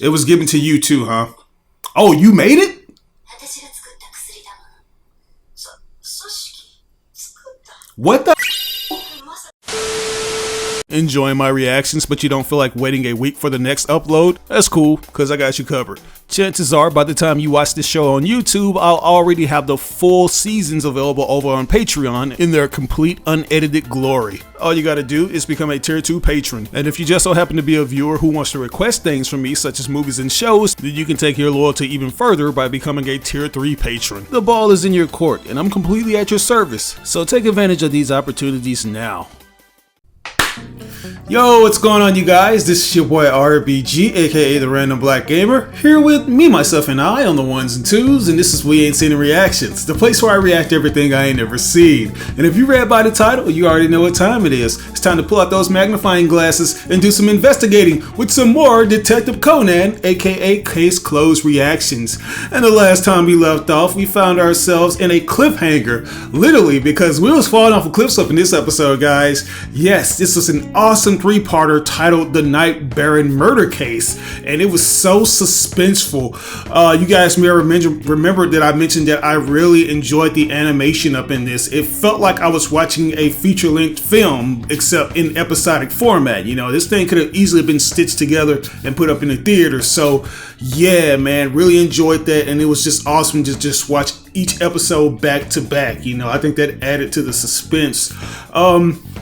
It was given to you too, huh? Oh, you made it? What the? Enjoying my reactions, but you don't feel like waiting a week for the next upload? That's cool, because I got you covered. Chances are, by the time you watch this show on YouTube, I'll already have the full seasons available over on Patreon in their complete unedited glory. All you gotta do is become a Tier 2 patron. And if you just so happen to be a viewer who wants to request things from me, such as movies and shows, then you can take your loyalty even further by becoming a Tier 3 patron. The ball is in your court, and I'm completely at your service, so take advantage of these opportunities now. Yo, what's going on, you guys? This is your boy RBG, aka the Random Black Gamer, here with me, myself, and I on the ones and twos, and this is We Ain't Seen Any Reactions, the place where I react to everything I ain't never seen. And if you read by the title, you already know what time it is. It's time to pull out those magnifying glasses and do some investigating with some more Detective Conan AKA Case Closed reactions. And the last time we left off, we found ourselves in a cliffhanger, literally, because we was falling off a cliff up in this episode, guys. Yes, this was an awesome three-parter titled The Night Baron Murder Case, and it was so suspenseful. You guys may remember that I mentioned that I really enjoyed the animation up in this. It felt like I was watching a feature-length film, except in episodic format. You know, this thing could have easily been stitched together and put up in the theater. So yeah, man, really enjoyed that, and it was just awesome to just watch each episode back to back. You know, I think that added to the suspense.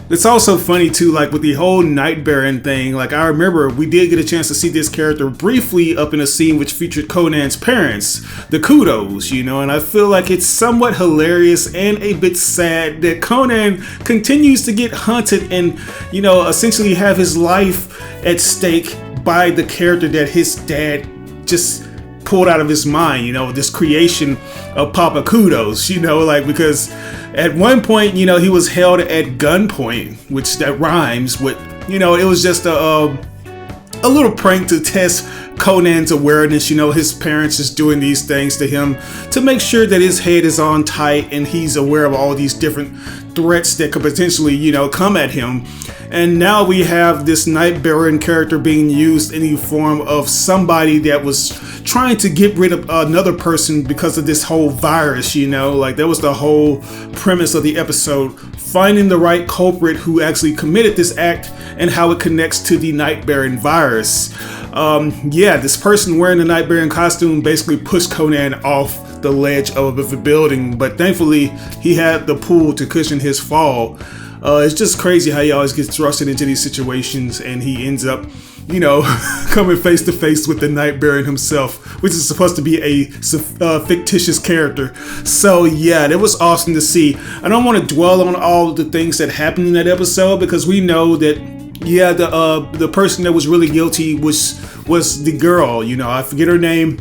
It's also funny too, like with the whole Night Baron thing. Like, I remember we did get a chance to see this character briefly up in a scene which featured Conan's parents, the Kudos, you know, and I feel like it's somewhat hilarious and a bit sad that Conan continues to get hunted and, you know, essentially have his life at stake by the character that his dad just pulled out of his mind, you know, this creation of Papa Kudos, you know, like, because at one point, you know, he was held at gunpoint, which that rhymes with, you know, it was just a little prank to test Conan's awareness. You know, his parents is doing these things to him to make sure that his head is on tight and he's aware of all these different threats that could potentially, you know, come at him. And now we have this Night Baron character being used in the form of somebody that was trying to get rid of another person because of this whole virus, you know, like that was the whole premise of the episode, finding the right culprit who actually committed this act and how it connects to the Night Baron virus. Yeah, this person wearing the Night Baron costume basically pushed Conan off the ledge of a building, but thankfully he had the pool to cushion his fall. It's just crazy how he always gets thrusted into these situations and he ends up, you know, coming face to face with the Night Baron himself, which is supposed to be a fictitious character. So yeah, that was awesome to see. I don't want to dwell on all the things that happened in that episode because we know that, yeah, the person that was really guilty was the girl, you know, I forget her name.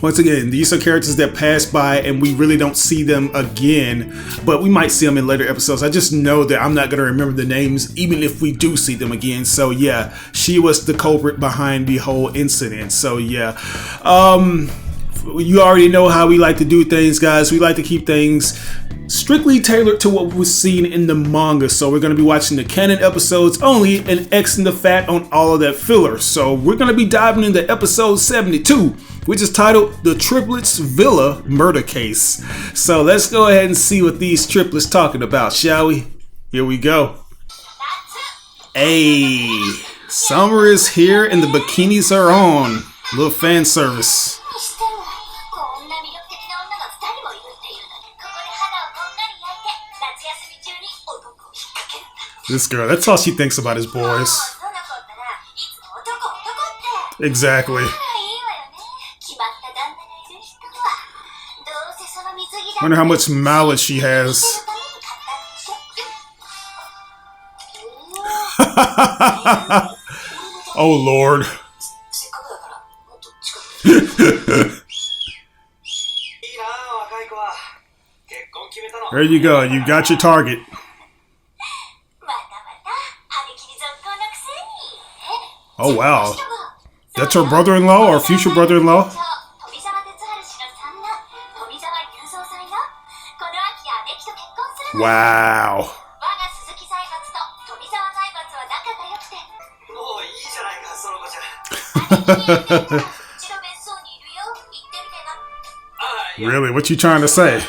Once again, these are characters that pass by and we really don't see them again, but we might see them in later episodes. I just know that I'm not going to remember the names even if we do see them again. So yeah, she was the culprit behind the whole incident. So yeah, you already know how we like to do things, guys. We like to keep things strictly tailored to what we've seen in the manga. So we're going to be watching the canon episodes only and Xing the fat on all of that filler. So we're going to be diving into episode 72, which is titled The Triplets Villa Murder Case. So let's go ahead and see what these triplets talking about, shall we? Here we go. Hey, summer is here and the bikinis are on. A little fan service. This girl, that's all she thinks about is boys. Exactly. Wonder how much mileage she has. Oh Lord. There you go, you got your target. Oh wow. That's her brother-in-law or future brother-in-law? Wow. Really? What you trying to say?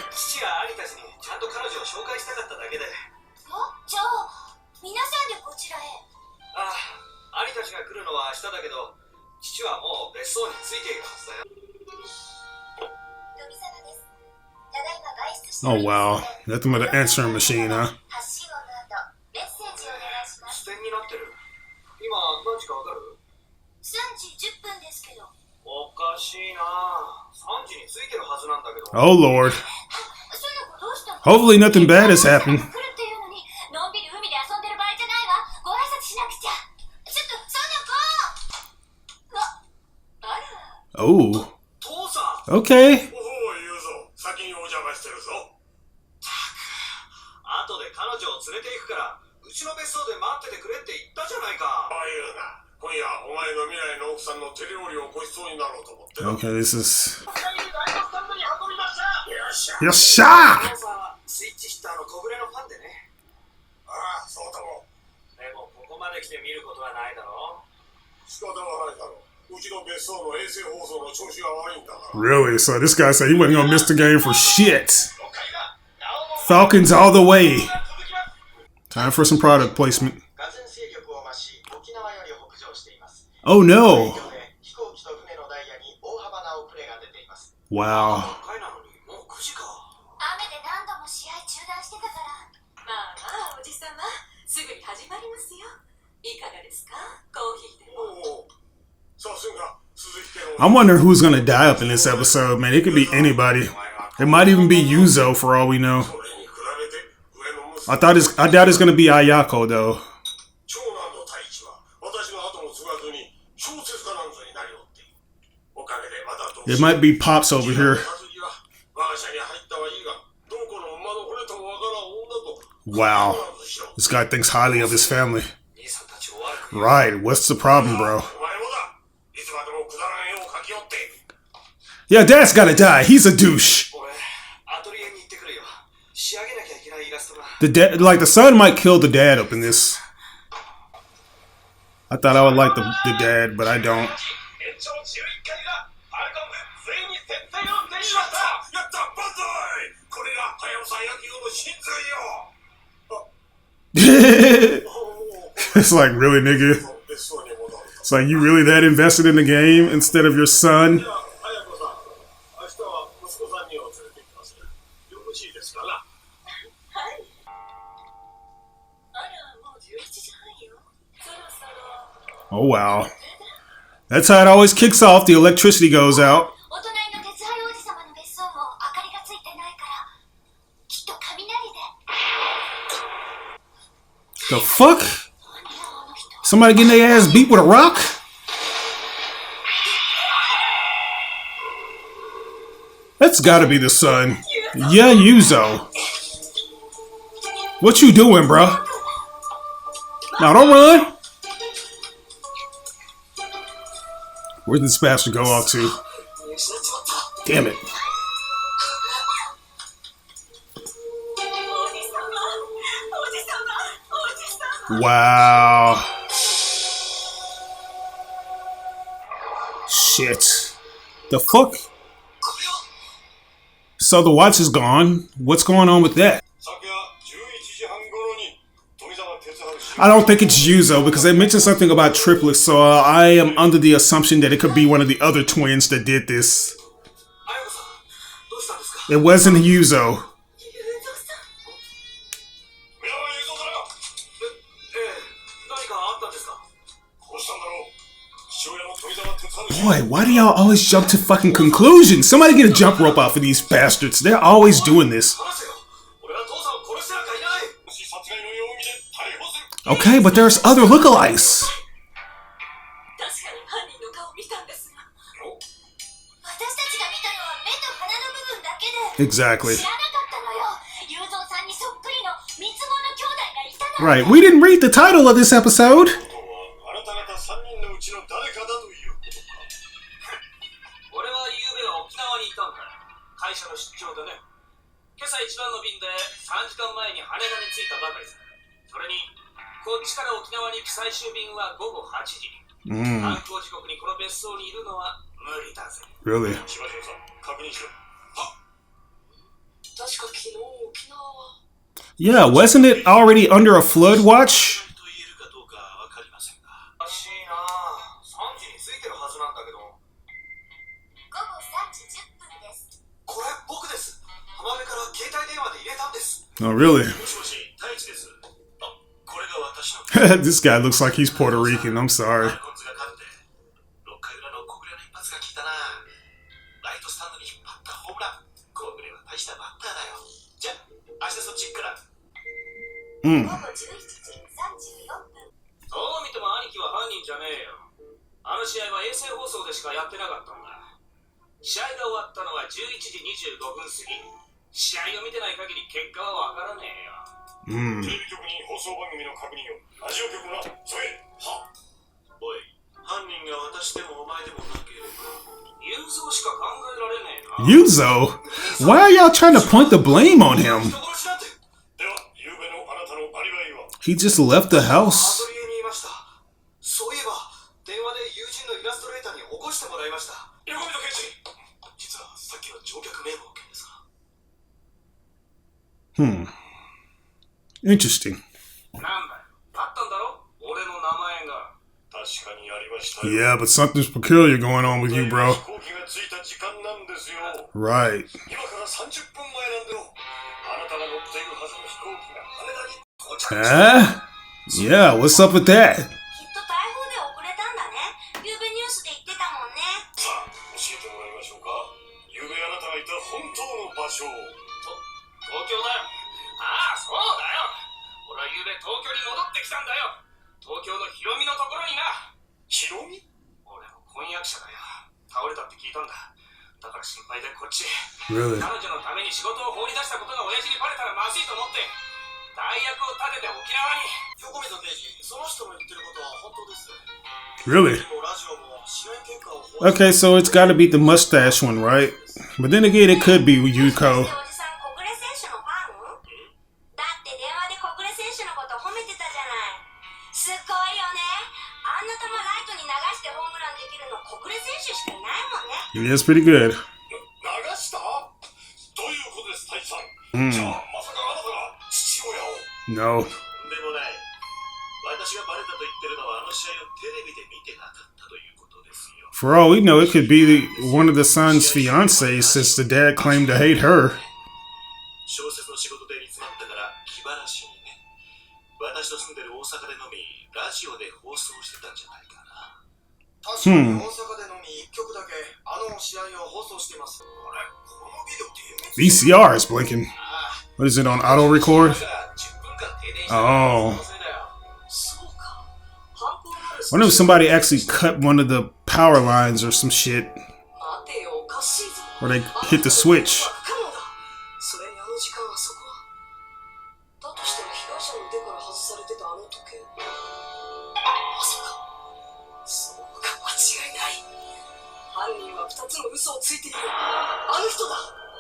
Oh wow, nothing but an answering machine, huh? Oh Lord. Hopefully nothing bad has happened. Oh. Okay. Okay, this is... Yosha! Really? So this guy said he wasn't gonna miss the game for shit. Falcons all the way. Time for some product placement. Oh no. Wow. I'm wondering who's gonna die up in this episode, man. It could be anybody. It might even be Yuzo for all we know. I doubt it's gonna be Ayako though. It might be Pops over here. Wow. This guy thinks highly of his family. Right, what's the problem, bro? Yeah, Dad's gotta die. He's a douche. The dad, like the son might kill the dad up in this. I thought I would like the dad, but I don't. It's like, really, nigga? It's like, you really that invested in the game instead of your son? Oh wow. That's how it always kicks off. The electricity goes out. The fuck? Somebody getting their ass beat with a rock? That's gotta be the son. Yeah, Yuzo. What you doing, bruh? Now don't run. Where'd this bastard go off to? Damn it. Wow. Shit. The fuck? So the watch is gone. What's going on with that? I don't think it's Yuzo because they mentioned something about triplets, so I am under the assumption that it could be one of the other twins that did this. It wasn't Yuzo. Boy, why do y'all always jump to fucking conclusions? Somebody get a jump rope out for these bastards. They're always doing this. Okay, but there's other lookalikes. Exactly. Right, we didn't read the title of this episode. Really? Yeah, wasn't it already under a flood watch? Oh, really? This guy looks like he's Puerto Rican. I'm sorry. Mm. Yuzo? Why are y'all trying to point the blame on him? He just left the house. Interesting. Yeah, but something's peculiar going on with you, bro. Right. Huh? Yeah, what's up with that? Really? Really? Okay, so it's got to be the mustache one, right? But then again, it could be Yuko. He is pretty good. No. For all we know, it could be one of the son's fiancés, since the dad claimed to hate her. VCR is blinking. What is it, on auto record? Oh. I wonder if somebody actually cut one of the power lines or some shit. Or they hit the switch.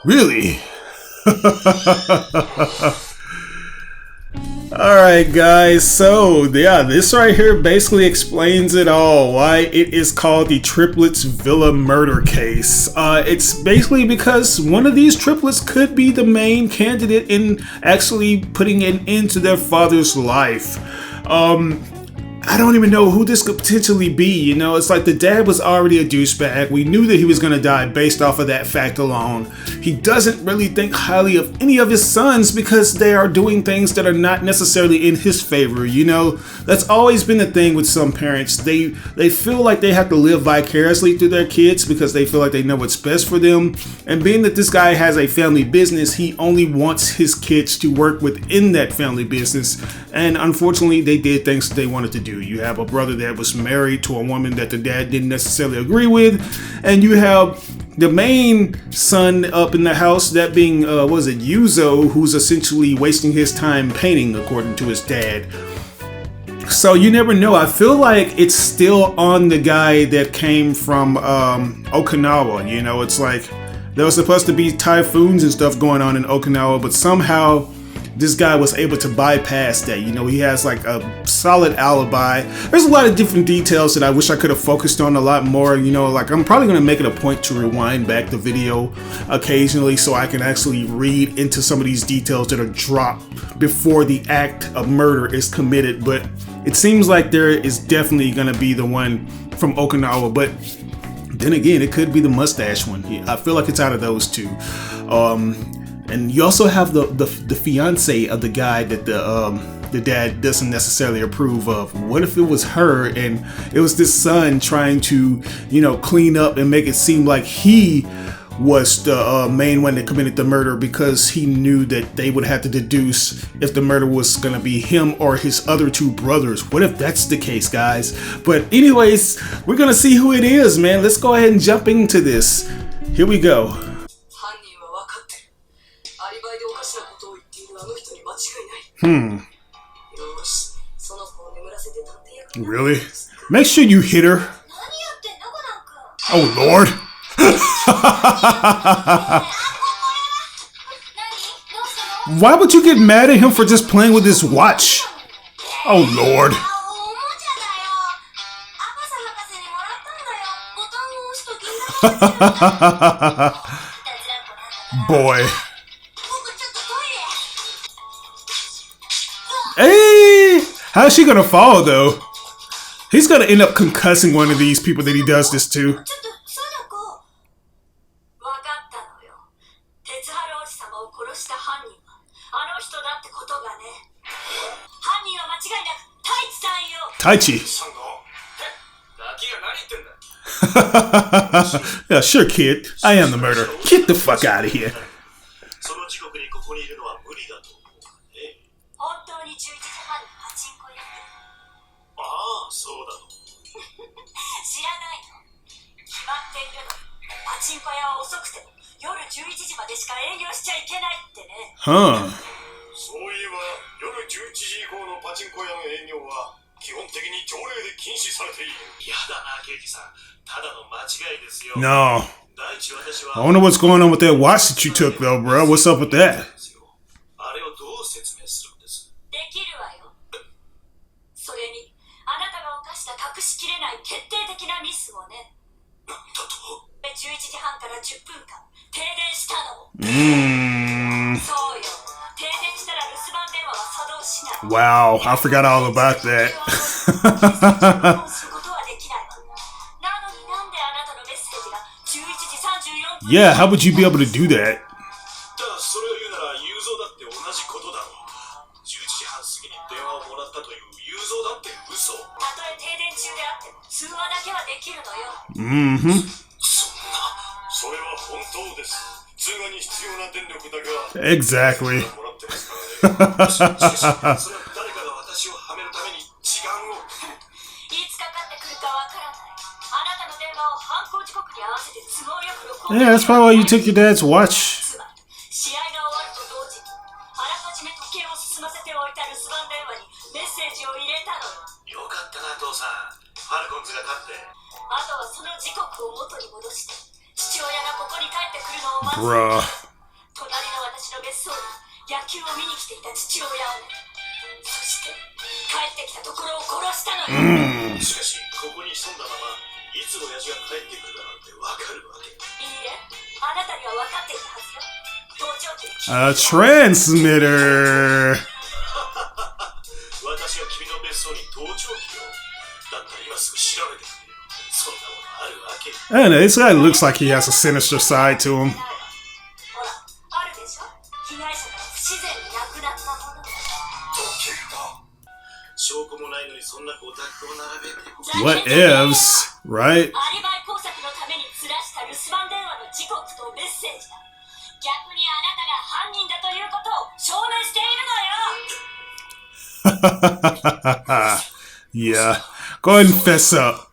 Really? Alright guys, so yeah, this right here basically explains it all, why it is called the Triplets Villa murder case. It's basically because one of these triplets could be the main candidate in actually putting an end to their father's life. I don't even know who this could potentially be, you know. It's like the dad was already a douchebag. We knew that he was going to die based off of that fact alone. He doesn't really think highly of any of his sons because they are doing things that are not necessarily in his favor, you know. That's always been the thing with some parents. They feel like they have to live vicariously through their kids because they feel like they know what's best for them. And being that this guy has a family business, he only wants his kids to work within that family business. And unfortunately, they did things that they wanted to do. You have a brother that was married to a woman that the dad didn't necessarily agree with, and you have the main son up in the house, that being was it Yuzo, who's essentially wasting his time painting according to his dad. So you never know. I feel like it's still on the guy that came from Okinawa. You know, it's like there was supposed to be typhoons and stuff going on in Okinawa, but somehow this guy was able to bypass that. You know, he has like a solid alibi. There's a lot of different details that I wish I could have focused on a lot more. You know, like I'm probably going to make it a point to rewind back the video occasionally so I can actually read into some of these details that are dropped before the act of murder is committed. But it seems like there is definitely going to be the one from Okinawa, but then again, it could be the mustache one. I feel like it's out of those two. And you also have the fiance of the guy that the dad doesn't necessarily approve of. What if it was her and it was this son trying to, you know, clean up and make it seem like he was the main one that committed the murder because he knew that they would have to deduce if the murder was going to be him or his other two brothers. What if that's the case, guys? But anyways, we're going to see who it is, man. Let's go ahead and jump into this. Here we go. Really? Make sure you hit her. Oh, Lord. Why would you get mad at him for just playing with his watch? Oh, Lord. Boy. Hey! How's she gonna fall, though? He's gonna end up concussing one of these people that he does this to. Taichi. Yeah, sure, kid. I am the murderer. Get the fuck out of here. Huh. No. I wonder what's going on with that watch that you took, though, bro. What's up with that? Wow, I forgot all about that. Yeah, how would you be able to do that? Exactly. Yeah, that's probably why you took your dad's watch. Bruh. A transmitter. I don't know, this guy looks like he has a sinister side to him. What ifs, right? Yeah, go ahead and fess up.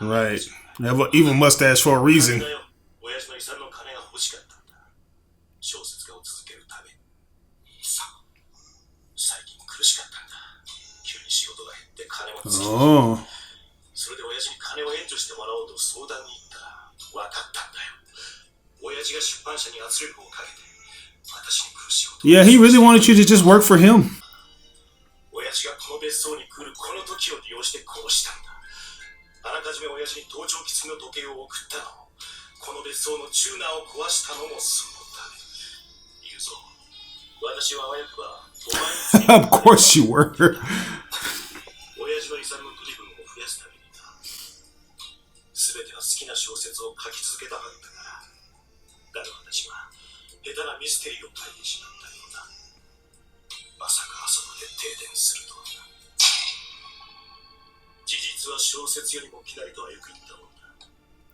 Right, they have an evil mustache for a reason. Oh. Yeah, he really wanted you to just work for him. Of course you were.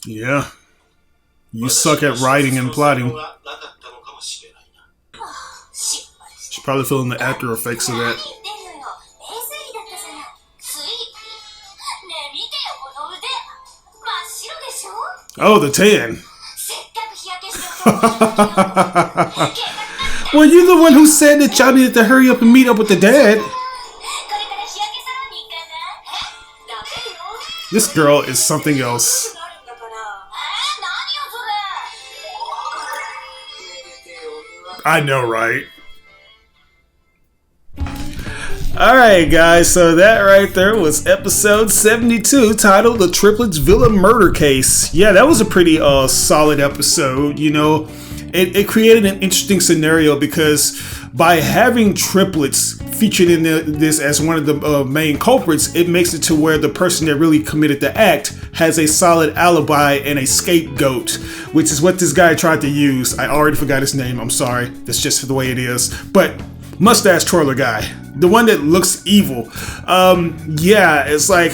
Yeah. You suck at writing and plotting. She's probably feeling the after effects of that. Oh, the tan. Well, you're the one who said that y'all needed to hurry up and meet up with the dad. This girl is something else. I know, right? Alright guys, so that right there was episode 72 titled The Triplet's Villa Murder Case. Yeah, that was a pretty solid episode, you know. It created an interesting scenario because by having triplets featured in this as one of the main culprits, it makes it to where the person that really committed the act has a solid alibi and a scapegoat, which is what this guy tried to use. I already forgot his name, I'm sorry. That's just the way it is. But mustache twirler guy, the one that looks evil. Yeah, it's like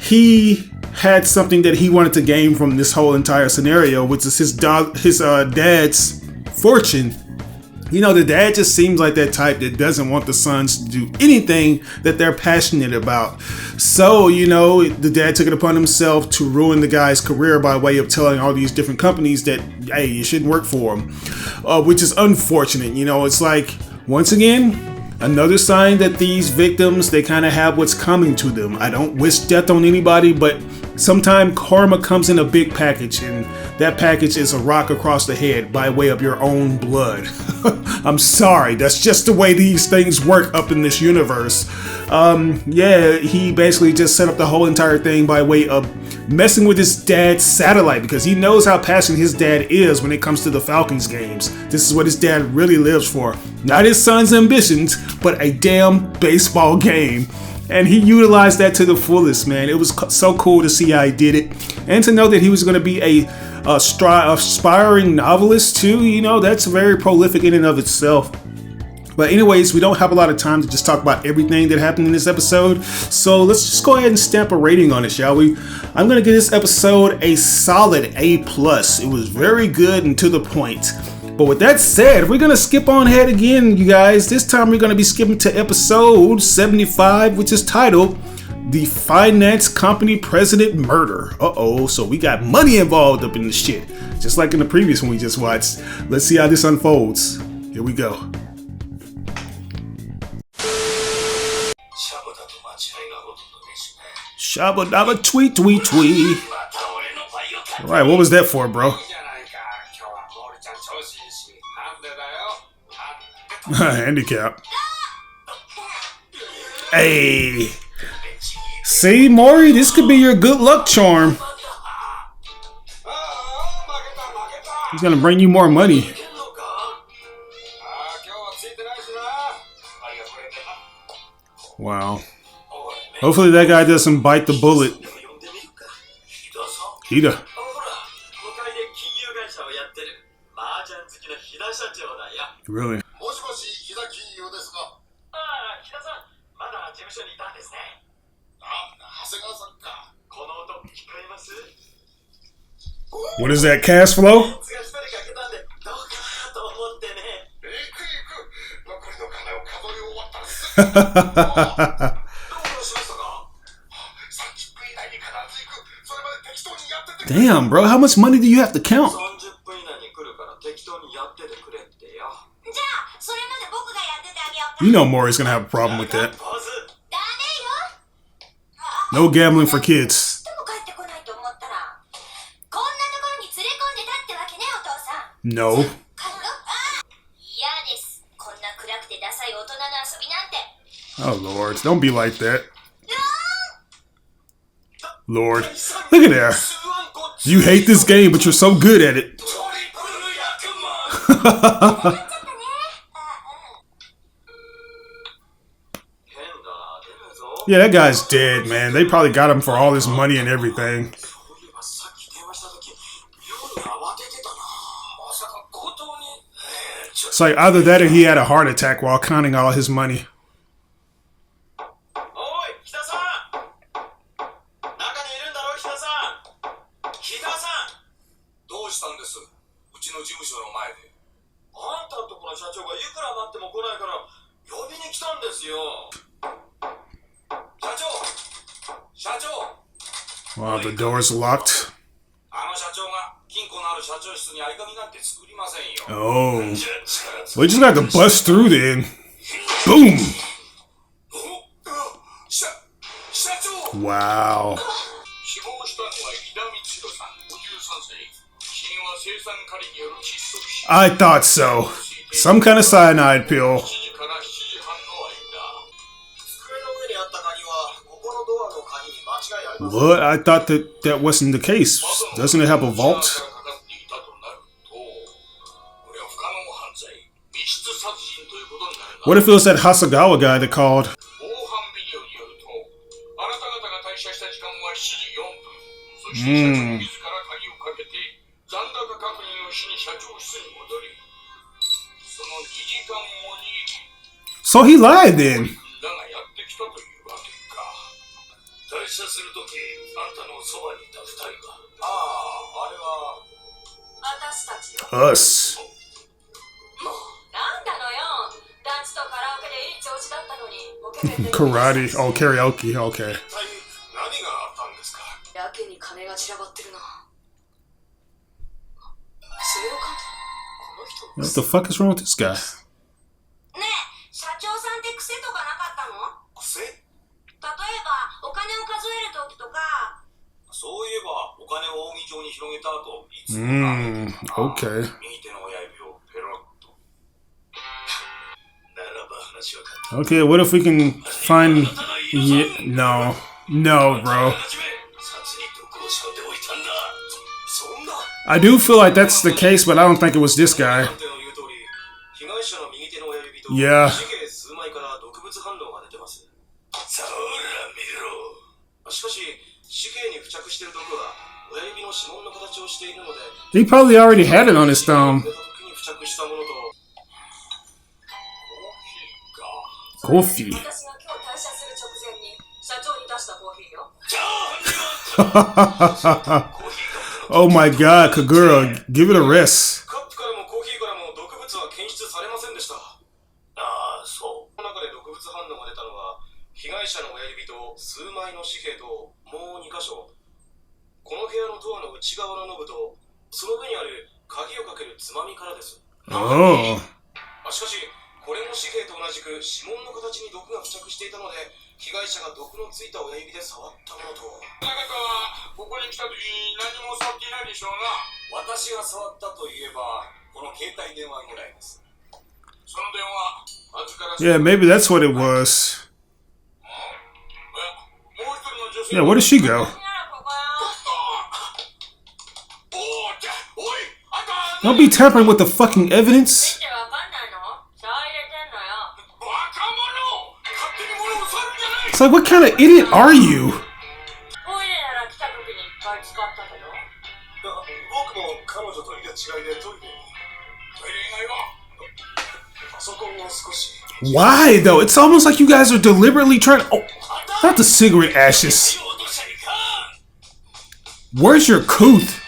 he had something that he wanted to gain from this whole entire scenario, which is his dad's fortune. You know, the dad just seems like that type that doesn't want the sons to do anything that they're passionate about. So, you know, the dad took it upon himself to ruin the guy's career by way of telling all these different companies that, hey, you shouldn't work for him, which is unfortunate. You know, it's like, once again, another sign that these victims, they kind of have what's coming to them. I don't wish death on anybody, but sometimes karma comes in a big package, and that package is a rock across the head by way of your own blood. I'm sorry, that's just the way these things work up in this universe. Yeah, he basically just set up the whole entire thing by way of messing with his dad's satellite, because he knows how passionate his dad is when it comes to the Falcons games. This is what his dad really lives for. Not his son's ambitions, but a damn baseball game. And he utilized that to the fullest, man. It was so cool to see how he did it. And to know that he was going to be a aspiring novelist too. You know, that's very prolific in and of itself. But anyways, we don't have a lot of time to just talk about everything that happened in this episode. So let's just go ahead and stamp a rating on it, shall we? I'm going to give this episode a solid A+. It was very good and to the point. But with that said, we're going to skip on ahead again, you guys. This time we're going to be skipping to episode 75, which is titled The Finance Company President Murder. Uh-oh, so we got money involved up in this shit. Just like in the previous one we just watched. Let's see how this unfolds. Here we go. Shabba dabba tweet tweet tweet. Alright, what was that for, bro? Handicap. Hey. See, Maury, this could be your good luck charm. He's gonna bring you more money. Wow. Hopefully that guy doesn't bite the bullet. Hida. Really? What is that, cash flow? Damn, bro, how much money do you have to count? You know Maury's gonna have a problem with that. No gambling for kids. No. Oh Lord, don't be like that. Lord, look at there. You hate this game, but you're so good at it. Yeah, that guy's dead, man. They probably got him for all his money and everything. It's like either that or he had a heart attack while counting all his money. Wow, the door's locked. Oh. Well, you just got to bust through then. Boom! Wow. I thought so. Some kind of cyanide pill. What? I thought that wasn't the case. Doesn't it have a vault? What if it was that Hasagawa guy that called? So he lied then. Us. Karate. Oh, karaoke. Okay. What the fuck is wrong with this guy? Okay. Okay, what if we can find... Yeah, no. No, bro. I do feel like that's the case, but I don't think it was this guy. Yeah. He probably already had it on his thumb. Coffee. Oh my god, Kagura, give it a rest. Oh. Yeah, maybe that's what it was. Yeah, where did she go? Don't be tampering with the fucking evidence. It's like, what kind of idiot are you? Why, though? It's almost like you guys are deliberately trying to... Oh, not the cigarette ashes. Where's your couth?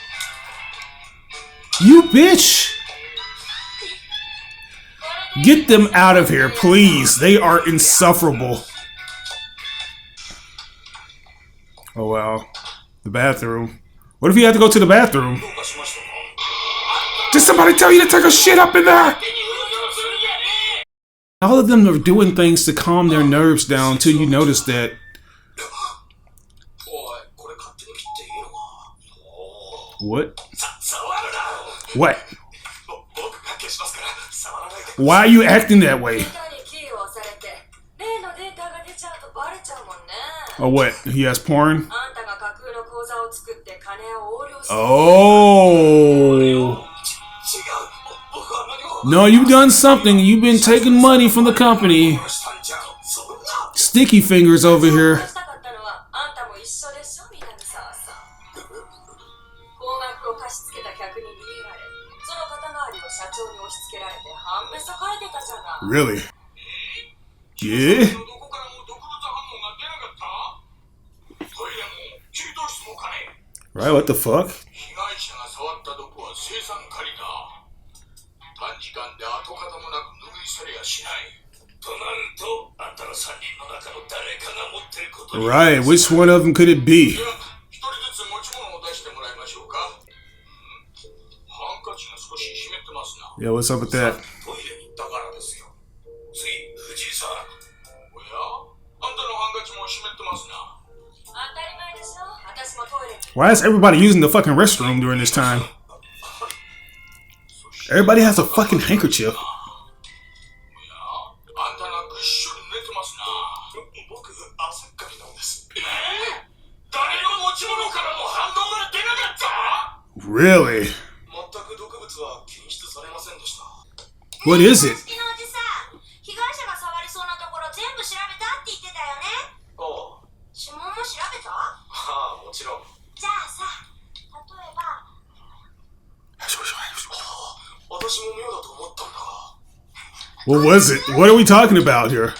You bitch! Get them out of here, please. They are insufferable. Oh, wow. The bathroom. What if you had to go to the bathroom? Did somebody tell you to take a shit up in there? All of them are doing things to calm their nerves down until you notice that. What? What? Why are you acting that way? Oh, what? He has porn? Oh. No, you've done something. You've been taking money from the company. Sticky fingers over here. Really? Yeah? Right, what the fuck? Right, which one of them could it be? Yeah, what's up with that? Why is everybody using the fucking restroom during this time? Everybody has a fucking handkerchief. Really? What is it? What was it? What are we talking about here?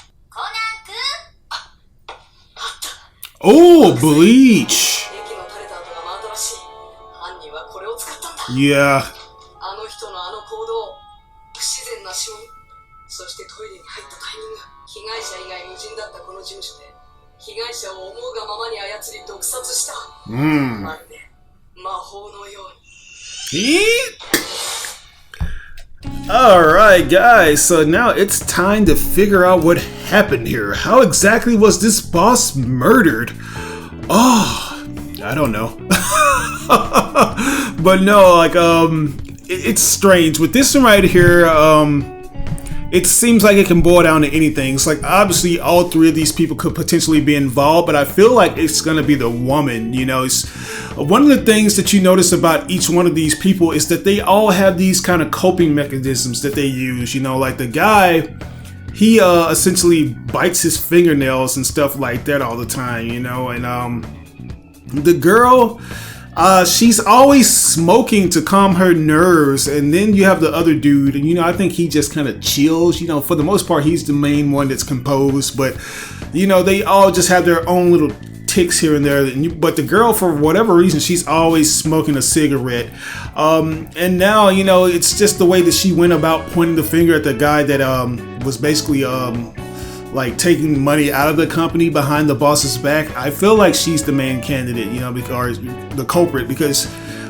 Oh, bleach. Yeah. Alright guys, so now it's time to figure out what happened here. How exactly was this boss murdered? Oh, I don't know. But no, like, it's strange. With this one right here, it seems like it can boil down to anything. It's like, obviously, all three of these people could potentially be involved, but I feel like it's gonna be the woman, you know. It's one of the things that you notice about each one of these people is that they all have these kind of coping mechanisms that they use, you know. Like the guy, he essentially bites his fingernails and stuff like that all the time, you know. And the girl, she's always smoking to calm her nerves. And then you have the other dude, and you know, I think he just kind of chills, you know. For the most part, he's the main one that's composed, but you know, they all just have their own little ticks here and there. But the girl, for whatever reason, she's always smoking a cigarette. And now, you know, it's just the way that she went about pointing the finger at the guy that was basically like taking money out of the company behind the boss's back. I feel like she's the main candidate, you know, because the culprit. Because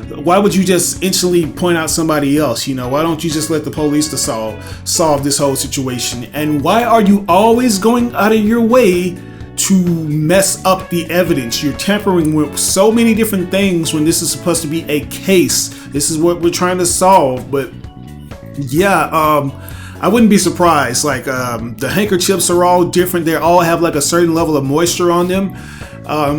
why would you just instantly point out somebody else? You know, why don't you just let the police to solve this whole situation? And why are you always going out of your way to mess up the evidence? You're tampering with so many different things when this is supposed to be a case. This is what we're trying to solve. But yeah, I wouldn't be surprised. Like, the handkerchiefs are all different. They all have like a certain level of moisture on them,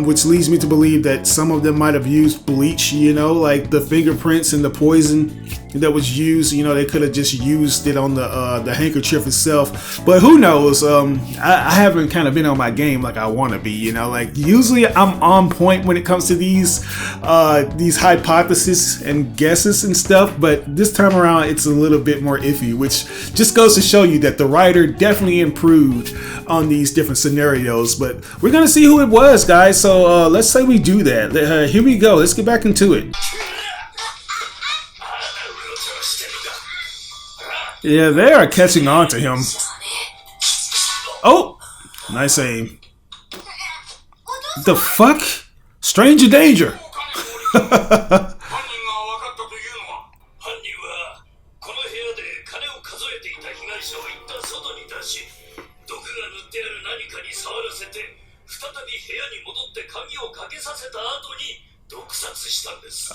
which leads me to believe that some of them might have used bleach, you know, like the fingerprints and the poison that was used, you know, they could have just used it on the handkerchief itself. But who knows? I haven't kind of been on my game like I want to be, you know. Like, usually I'm on point when it comes to these hypotheses and guesses and stuff, but this time around it's a little bit more iffy, which just goes to show you that the writer definitely improved on these different scenarios. But we're gonna see who it was, guys, so let's say we do that. Here we go. Let's get back into it. Yeah, they are catching on to him. Oh, nice aim. The fuck? Stranger danger.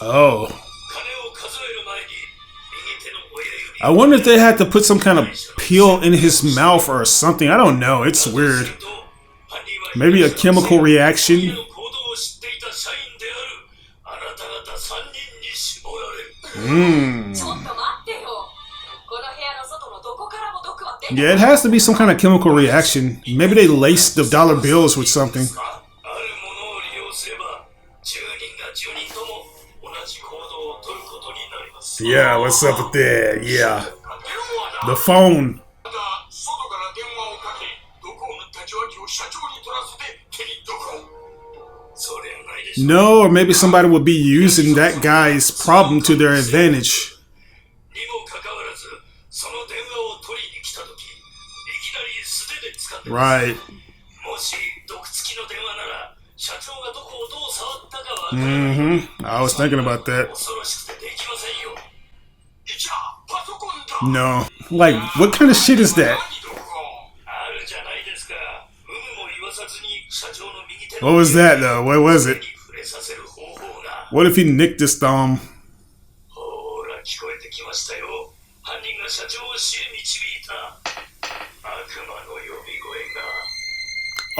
Oh. I wonder if they had to put some kind of pill in his mouth or something. I don't know. It's weird. Maybe a chemical reaction. Yeah, it has to be some kind of chemical reaction. Maybe they laced the dollar bills with something. Yeah, what's up with that? Yeah. The phone. No, or maybe somebody would be using that guy's problem to their advantage. Right. I was thinking about that. No. Like, what kind of shit is that? What was that, though? What was it? What if he nicked his thumb?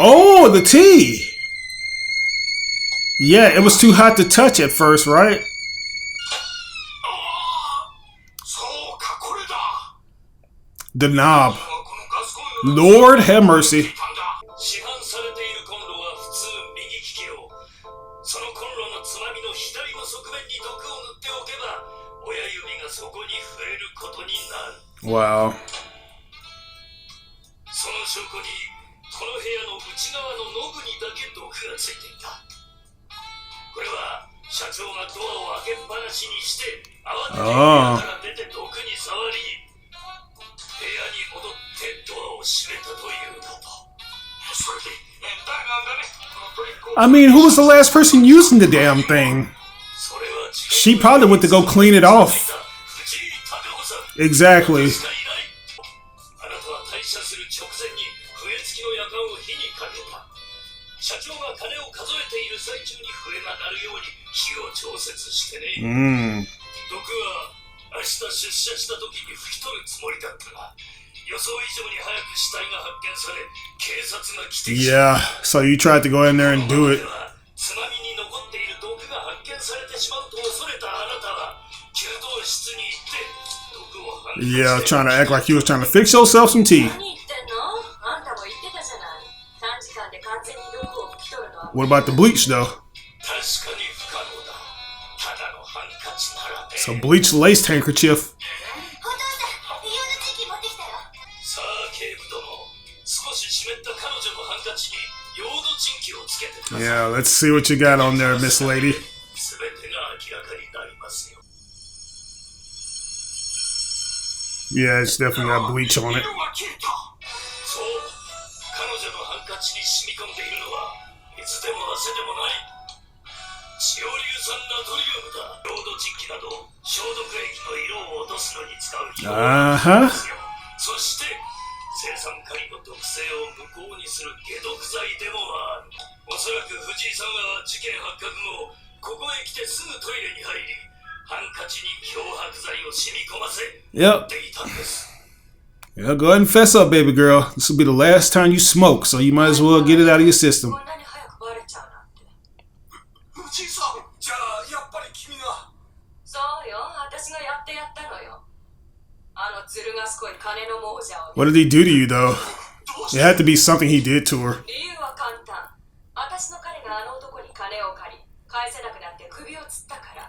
Oh, the tea! Yeah, it was too hot to touch at first, right? The knob. Lord have mercy. Wow. Oh. I mean, who was the last person using the damn thing? She probably went to go clean it off. Exactly. Yeah, so you tried to go in there and do it. Yeah, trying to act like you was trying to fix yourself some tea. What about the bleach, though? It's a bleach-laced handkerchief. Yeah, let's see what you got on there, Miss Lady. Yeah, it's definitely got bleach on it. Uh-huh. Yep. Yeah, go ahead and fess up, baby girl. This will be the last time you smoke, so you might as well get it out of your system. What did he do to you, though? It had to be something he did to her.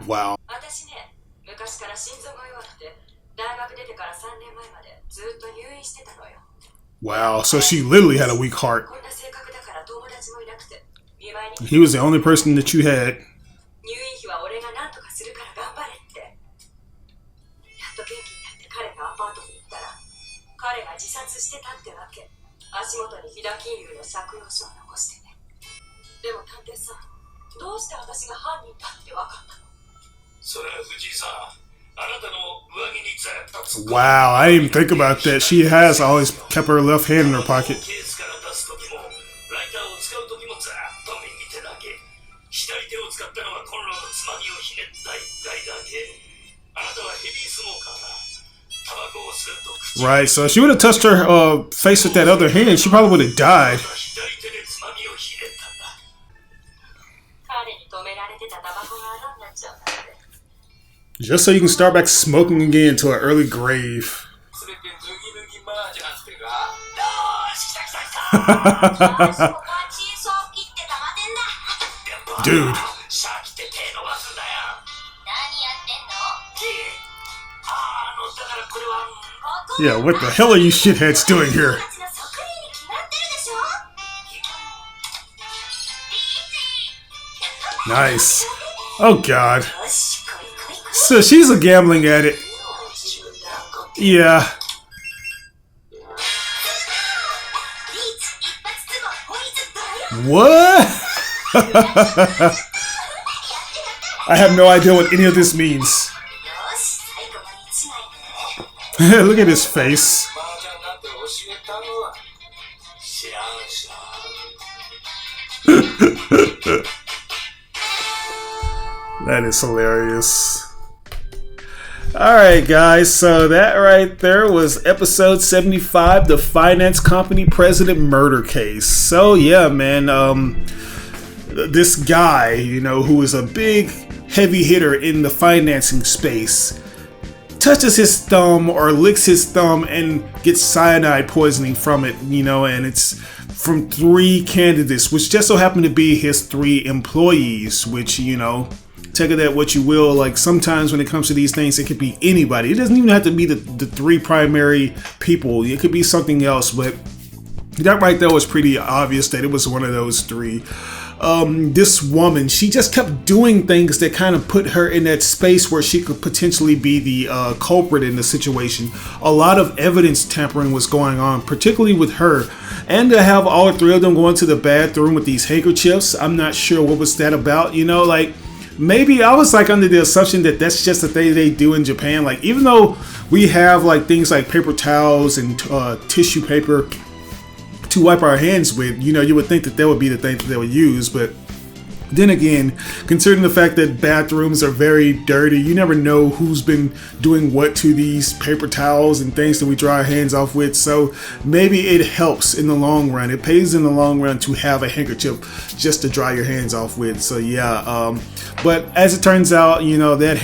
Wow. Wow, so she literally had a weak heart. He was the only person that you had. Wow, I didn't even think about that. She has always kept her left hand in her pocket. Right, so if she would have touched her face with that other hand, she probably would have died. Just so you can start back smoking again to an early grave. Dude. Yeah, what the hell are you shitheads doing here? Nice. Oh god. So she's a gambling addict. Yeah. What? I have no idea what any of this means. Look at his face. That is hilarious. Alright guys, so that right there was episode 75, the finance company president murder case. So yeah, man, this guy, you know, who is a big heavy hitter in the financing space, touches his thumb or licks his thumb and gets cyanide poisoning from it, you know, and it's from 3 candidates, which just so happen to be his 3 employees, which, you know, take of that what you will. Like, sometimes when it comes to these things, it could be anybody. It doesn't even have to be the 3 primary people. It could be something else, but that right there was pretty obvious that it was one of those 3. This woman, she just kept doing things that kind of put her in that space where she could potentially be the culprit in the situation. A lot of evidence tampering was going on, particularly with her. And to have all 3 of them going to the bathroom with these handkerchiefs, I'm not sure what was that about, you know, like, maybe I was like under the assumption that that's just a thing they do in Japan. Like, even though we have like things like paper towels and tissue paper to wipe our hands with, you know, you would think that would be the thing that they would use. But then again, considering the fact that bathrooms are very dirty, you never know who's been doing what to these paper towels and things that we dry our hands off with. So maybe it helps in the long run. It pays in the long run to have a handkerchief just to dry your hands off with. So yeah, but as it turns out, you know, that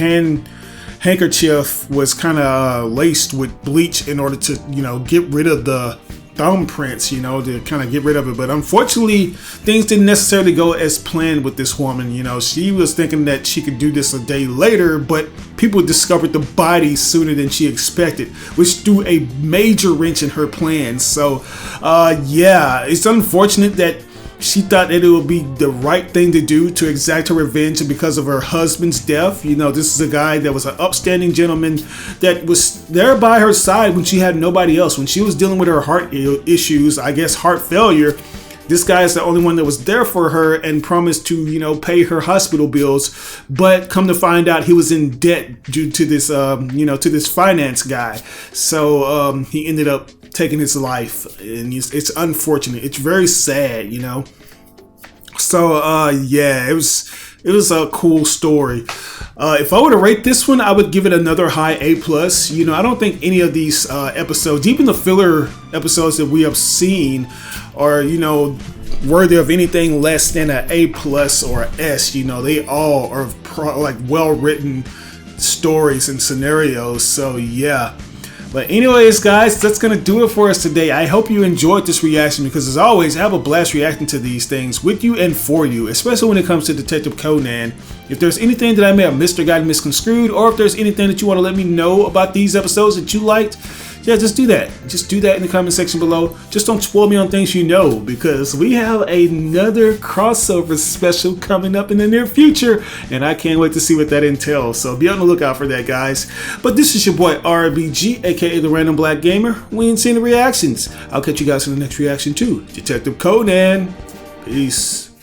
handkerchief was kind of laced with bleach in order to, you know, get rid of the thumbprints, you know, to kind of get rid of it. But unfortunately, things didn't necessarily go as planned with this woman. You know, she was thinking that she could do this a day later, but people discovered the body sooner than she expected, which threw a major wrench in her plans. So yeah, it's unfortunate that she thought that it would be the right thing to do to exact her revenge because of her husband's death. You know, this is a guy that was an upstanding gentleman that was there by her side when she had nobody else. When she was dealing with her heart issues, I guess heart failure, this guy is the only one that was there for her and promised to, you know, pay her hospital bills. But come to find out, he was in debt due to this, you know, to this finance guy. So he ended up taking his life, and it's unfortunate. It's very sad, you know. So yeah, it was a cool story. If I were to rate this one, I would give it another high A+. You know, I don't think any of these episodes, even the filler episodes that we have seen, are, you know, worthy of anything less than an A+ or an S. You know, they all are like well written stories and scenarios. So yeah. But anyways, guys, that's going to do it for us today. I hope you enjoyed this reaction because, as always, I have a blast reacting to these things with you and for you, especially when it comes to Detective Conan. If there's anything that I may have missed or gotten misconstrued, or if there's anything that you want to let me know about these episodes that you liked, yeah, just do that. Just do that in the comment section below. Just don't spoil me on things you know, because we have another crossover special coming up in the near future, and I can't wait to see what that entails. So be on the lookout for that, guys. But this is your boy RBG, aka the Random Black Gamer. We ain't seen the reactions. I'll catch you guys in the next reaction to Detective Conan. Peace.